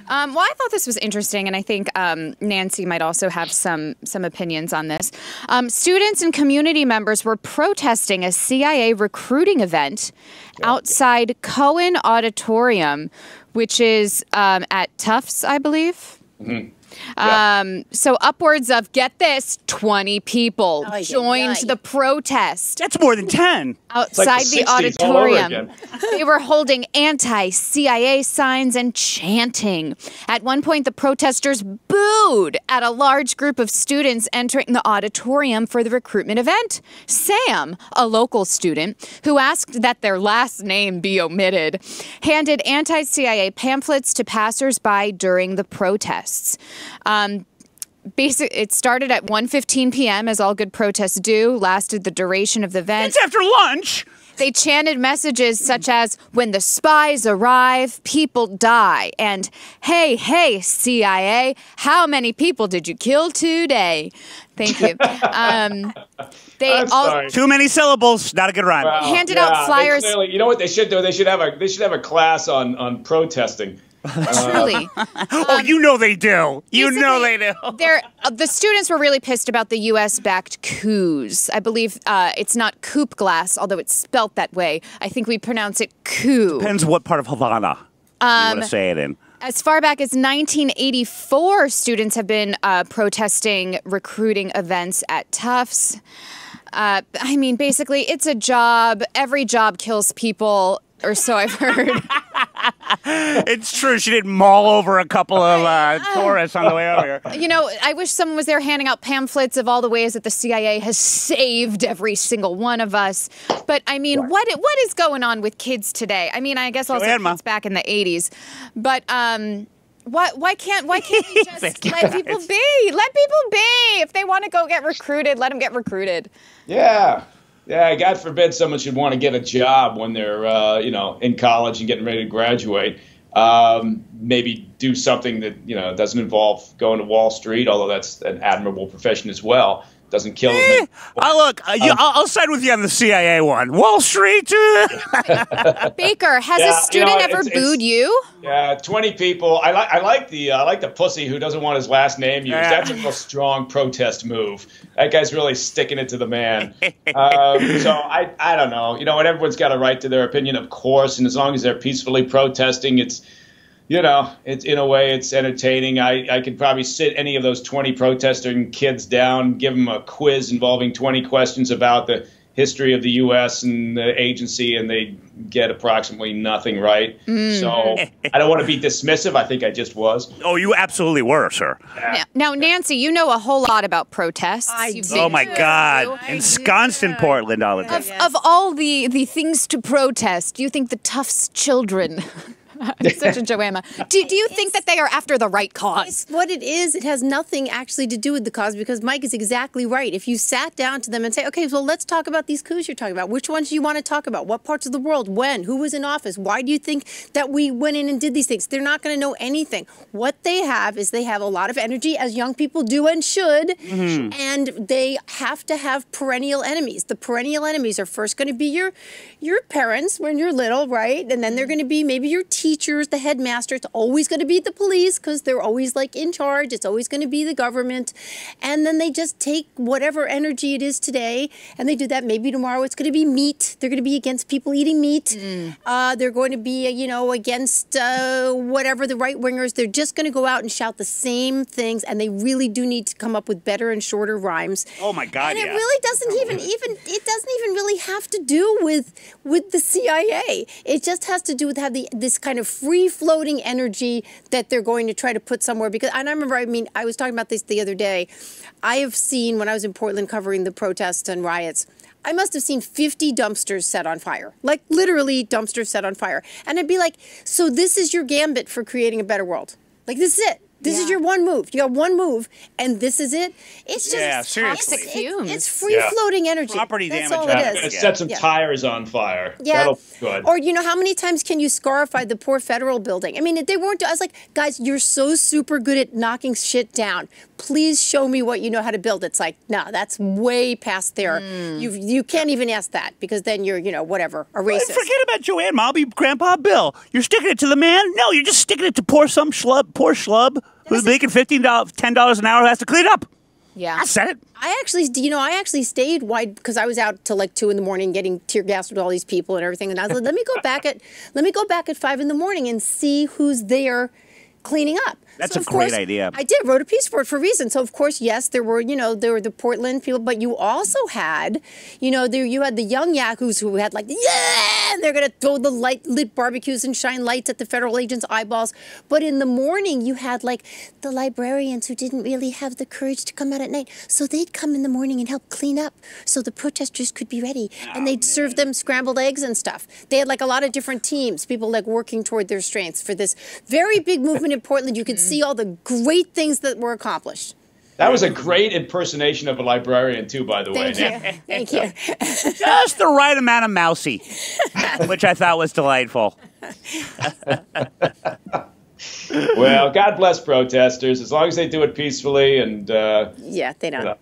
Well, I thought this was interesting, and I think Nancy might also have some opinions on this. Students and community members were protesting a CIA recruiting event outside Cohen Auditorium, which is at Tufts, I believe. Mm-hmm. So upwards of, get this, 20 people joined the protest. That's more than 10. Outside like the auditorium. They were holding anti-CIA signs and chanting. At one point, the protesters booed at a large group of students entering the auditorium for the recruitment event. Sam, a local student who asked that their last name be omitted, handed anti-CIA pamphlets to passersby during the protests. It started at 1:15 p.m., as all good protests do, lasted the duration of the event. It's after lunch! They chanted messages such as, "When the spies arrive, people die," and "Hey, hey, CIA, how many people did you kill today?" Thank you. They all too many syllables, not a good rhyme. Wow. Handed out flyers. Clearly, you know what they should do? They should have a class on protesting. Truly. Oh, you know they do. You know they do. The students were really pissed about the U.S.-backed coups. I believe it's not coupe glass, although it's spelt that way. I think we pronounce it coup. Depends what part of Havana you want to say it in. As far back as 1984, students have been protesting recruiting events at Tufts. I mean, basically, it's a job. Every job kills people, or so I've heard. It's true. She did maul over a couple of tourists on the way over here. You know, I wish someone was there handing out pamphlets of all the ways that the CIA has saved every single one of us. But, I mean, what is going on with kids today? I mean, I guess also kids back in the 80s. But, why can't we just let people be? Let people be. If they want to go get recruited, let them get recruited. Yeah. Yeah, God forbid someone should want to get a job when they're, in college and getting ready to graduate. Maybe do something that, doesn't involve going to Wall Street, although that's an admirable profession as well. Doesn't kill me. I'll side with you on the CIA one. Wall Street. Baker, has a student ever booed you? Yeah, 20 people. I like the pussy who doesn't want his last name used. That's a real strong protest move. That guy's really sticking it to the man. So I don't know. You know what? Everyone's got a right to their opinion, of course, and as long as they're peacefully protesting, it's in a way it's entertaining. I could probably sit any of those 20 protesting kids down, give them a quiz involving 20 questions about the history of the U.S. and the agency, and they get approximately nothing right. So I don't want to be dismissive. I think I just was. Oh, you absolutely were, sir. Yeah. Now, Nancy, you know a whole lot about protests. Oh, my God. Ensconced in Portland all the time. Of all the things to protest, do you think the Tufts children... Such a Joanne. Do you think that they are after the right cause? What it is, it has nothing actually to do with the cause, because Mike is exactly right. If you sat down to them and say, okay, well, let's talk about these coups you're talking about. Which ones do you want to talk about? What parts of the world? When? Who was in office? Why do you think that we went in and did these things? They're not going to know anything. What they have is they have a lot of energy, as young people do and should, and they have to have perennial enemies. The perennial enemies are first going to be your parents when you're little, right? And then they're going to be maybe your teachers, the headmaster. It's always going to be the police because they're always like in charge. It's always going to be the government. And then they just take whatever energy it is today and they do that. Maybe tomorrow it's going to be meat. They're going to be against people eating meat. They're going to be, against whatever the right wingers. They're just going to go out and shout the same things, and they really do need to come up with better and shorter rhymes. Oh my God! And it really doesn't even really have to do with the CIA. It just has to do with this kind of free-floating energy that they're going to try to put somewhere. And I remember, I was talking about this the other day. I have seen, when I was in Portland covering the protests and riots, I must have seen 50 dumpsters set on fire, like literally dumpsters set on fire. And I'd be like, so this is your gambit for creating a better world? Like, this is it. This is your one move. You got one move, and this is it. It's just toxic fumes. It's free-floating energy. Property That's damage. all it is. It set some tires on fire. Yeah. That'll be good. Or, you know, how many times can you scarify the poor federal building? I mean, they weren't, I was like, guys, you're so super good at knocking shit down. Please show me what you know how to build. It's like, no, that's way past there. You can't even ask that, because then you're, you know, whatever, a racist. Forget about Joanne. I'll be Grandpa Bill. You're sticking it to the man? No, you're just sticking it to poor schlub who's making $10 an hour who has to clean up. Yeah. I said it. I actually stayed wide because I was out till like 2 in the morning getting tear gassed with all these people and everything. And I was like, let me go back at 5 in the morning and see who's there cleaning up. That's so a great idea. I did wrote a piece for it for a reason. So of course, yes, there were the Portland people, but you also had, you had the young yahoos who had like, and they're gonna throw the lit barbecues and shine lights at the federal agents' eyeballs. But in the morning, you had like the librarians who didn't really have the courage to come out at night, so they'd come in the morning and help clean up so the protesters could be ready, and they'd serve them scrambled eggs and stuff. They had like a lot of different teams, people like working toward their strengths for this very big movement in Portland. You could see all the great things that were accomplished. That was a great impersonation of a librarian, too, by the way. Thank you. Just the right amount of mousy, which I thought was delightful. Well, God bless protesters, as long as they do it peacefully and... Yeah, they don't. Yeah.